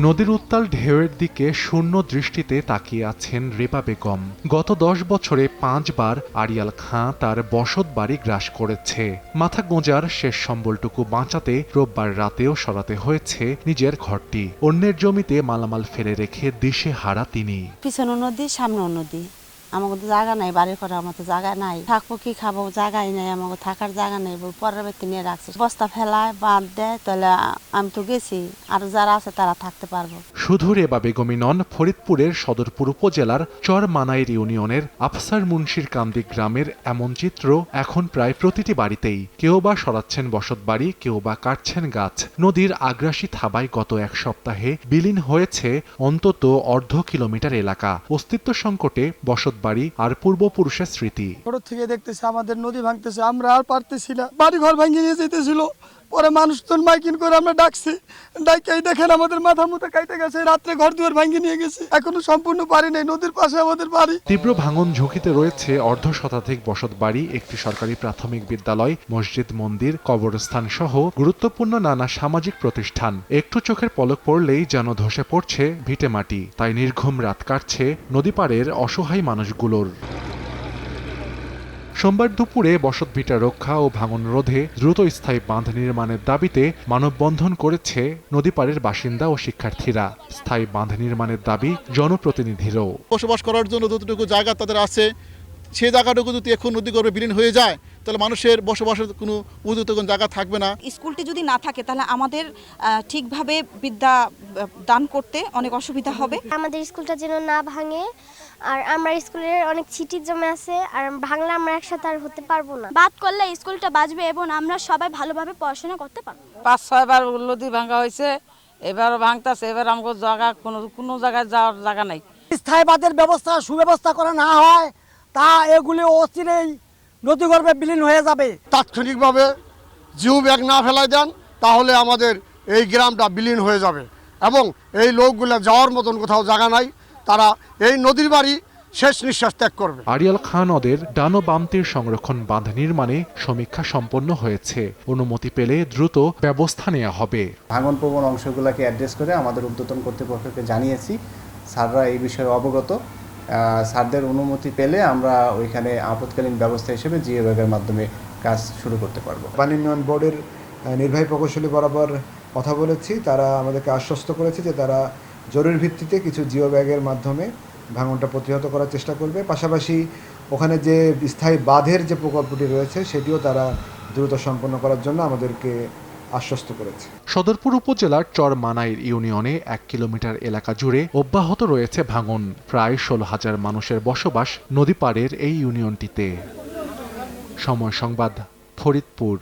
নদীর উত্তাল ঢেউয়ের দিকে শূন্য দৃষ্টিতে তাকিয়ে আছেন রেবা বেগম। গত 10 বছরে 5 বার আড়িয়াল খাঁ তার বসত বাড়ি গ্রাস করেছে। মাথা গোঁজার শেষ সম্বলটুকু বাঁচাতে রোববার রাতেও সরাতে হয়েছে নিজের ঘরটি। অন্যের জমিতে মালামাল ফেলে রেখে দিশে হারা তিনি। পিছনে নদী, সামনে নদী। আমাকে তো জায়গা নাই, বাড়ি করার মতো জায়গা নাই। থাকবো কি খাবো, জায়গাই নাই, আমাকে থাকার জায়গা নেই। পরের ব্যক্তি নিয়ে রাখছে, বস্তা ফেলায় বাঁধ দেয়। তাহলে আমি তো গেছি, আর যারা আছে তারা থাকতে পারবো। শুধু রেবা বেগমই নন, ফরিদপুরের সদরপুর উপজেলার চর মানাইর ইউনিয়নের আফসার মুন্সির কান্দি গ্রামের এমন চিত্র এখন প্রায় প্রতিটি বাড়িতেই। কেউ বা সরাচ্ছেন বসত বাড়ি, কেউ বা কাটছেন গাছ। নদীর আগ্রাসী থাবায় গত এক সপ্তাহে বিলীন হয়েছে অন্তত অর্ধ কিলোমিটার এলাকা। অস্তিত্ব সংকটে বসত বাড়ি আর পূর্বপুরুষের স্মৃতি। ছোট থেকে দেখতেছি আমাদের নদী ভাঙতেছে, আমরা আর পারতেছি না। বাড়ি ঘর ভাঙিয়ে নিয়ে যেতেছিল, পরে মানুষজন মাইকিং করে আমরা ডাকছি, ডাকাই দেখেন আমাদের মাথা মুথা কাইতে গেছে। রাত্রে ঘর দুয়ার ভাঙিয়ে নিয়ে গেছে, এখনো সম্পূর্ণ বাড়ি নেই। নদীর পাশে আমাদের বাড়ি। তীব্র ভাঙন ঝুঁকিতে রয়েছে অর্ধ শতাধিক বসত বাড়ি, একটি সরকারি প্রাথমিক বিদ্যালয়, মসজিদ, মন্দির, কবরস্থান সহ গুরুত্বপূর্ণ নানা সামাজিক প্রতিষ্ঠান। একটু চোখের পলক পড়লেই যেন ধসে পড়ছে ভিটেমাটি। তাই নির্ঘুম রাত কাটছে নদীপাড়ের অসহায় মানুষগুলোর। সোমবার দুপুরে বসতভিটা রক্ষা ও ভাঙন রোধে দ্রুত স্থায়ী বাঁধ নির্মাণের দাবিতে মানববন্ধন করেছে নদীপাড়ের বাসিন্দা ও শিক্ষার্থীরা। স্থায়ী বাঁধ নির্মাণের দাবি জনপ্রতিনিধিরও। বসবাস করার জন্য যতটুকু জায়গা তাদের আছে, সেই জায়গাটুকু যদি এখন নদীগর্ভে বিলীন হয়ে যায়, তাহলে মানুষের বসবাসের কোনো উপযুক্ত কোনো জায়গা থাকবে না। স্কুলটি যদি না থাকে তাহলে আমাদের ঠিকভাবে বিদ্যা দান করতে অনেক অসুবিধা হবে। আমাদের স্কুলটা যেন না ভাঙে, আর আমরা স্কুলের অনেক ছিটি জমে আছে, আর ভাঙলে আমরা একসাথে আর হতে পারবো না। বাদ করলে স্কুলটা বাঁচবে এবং আমরা সবাই ভালোভাবে পড়াশোনা করতে পারবো। 5-6 বার নদী ভাঙা হয়েছে, এবারও ভাঙতেছে। এবার আমাদের জায়গা কোনো জায়গায় যাওয়ার জায়গা নাই। স্থায়ী বাঁধের ব্যবস্থা সুব্যবস্থা করা না হয়, তা এগুলি অচিরেই নদীগর্ভে বিলীন হয়ে যাবে। তাৎক্ষণিকভাবে জিও ব্যাগ না ফেলাই দেন, তাহলে আমাদের এই গ্রামটা বিলীন হয়ে যাবে এবং এই লোকগুলো যাওয়ার মতন কোথাও জায়গা নাই। তারা এই নদীর বাড়ি শেষ নিঃশ্বাস ত্যাগ করবে। আড়িয়াল খাঁ নদের ডান ও বাম তীর সংরক্ষণ বাঁধ নির্মাণে সমীক্ষা সম্পন্ন হয়েছে। অনুমতি পেলে দ্রুত ব্যবস্থা নেওয়া হবে। ভাঙন প্রবণ অংশগুলোকে অ্যাড্রেস করে আমাদের ঊর্ধ্বতন কর্তৃপক্ষকে জানিয়েছি। স্যাররা এই বিষয়ে অবগত। স্যারদের অনুমতি পেলে আমরা ওইখানে আপৎকালীন ব্যবস্থা হিসেবে জিও ব্যাগের মাধ্যমে কাজ শুরু করতে পারবো। পানি উন্নয়ন বোর্ডের নির্বাহী প্রকৌশলী বরাবর কথা বলেছি। তারা আমাদেরকে আশ্বস্ত করেছে যে তারা জরুরি ভিত্তিতে কিছু জিও ব্যাগের মাধ্যমে ভাঙনটা প্রতিহত করার চেষ্টা করবে। পাশাপাশি ওখানে যে স্থায়ী বাঁধের যে প্রকল্পটি রয়েছে সেটিও তারা দ্রুত সম্পন্ন করার জন্য আমাদেরকে আশ্বস্ত করেছে। সদরপুর উপজেলার চর মানাইর ইউনিয়নে 1 কিলোমিটার এলাকা জুড়ে অব্যাহত রয়েছে ভাঙন। প্রায় 16,000 মানুষের বসবাস নদীপাড়ের এই ইউনিয়নটিতে। সময় সংবাদ, ফরিদপুর।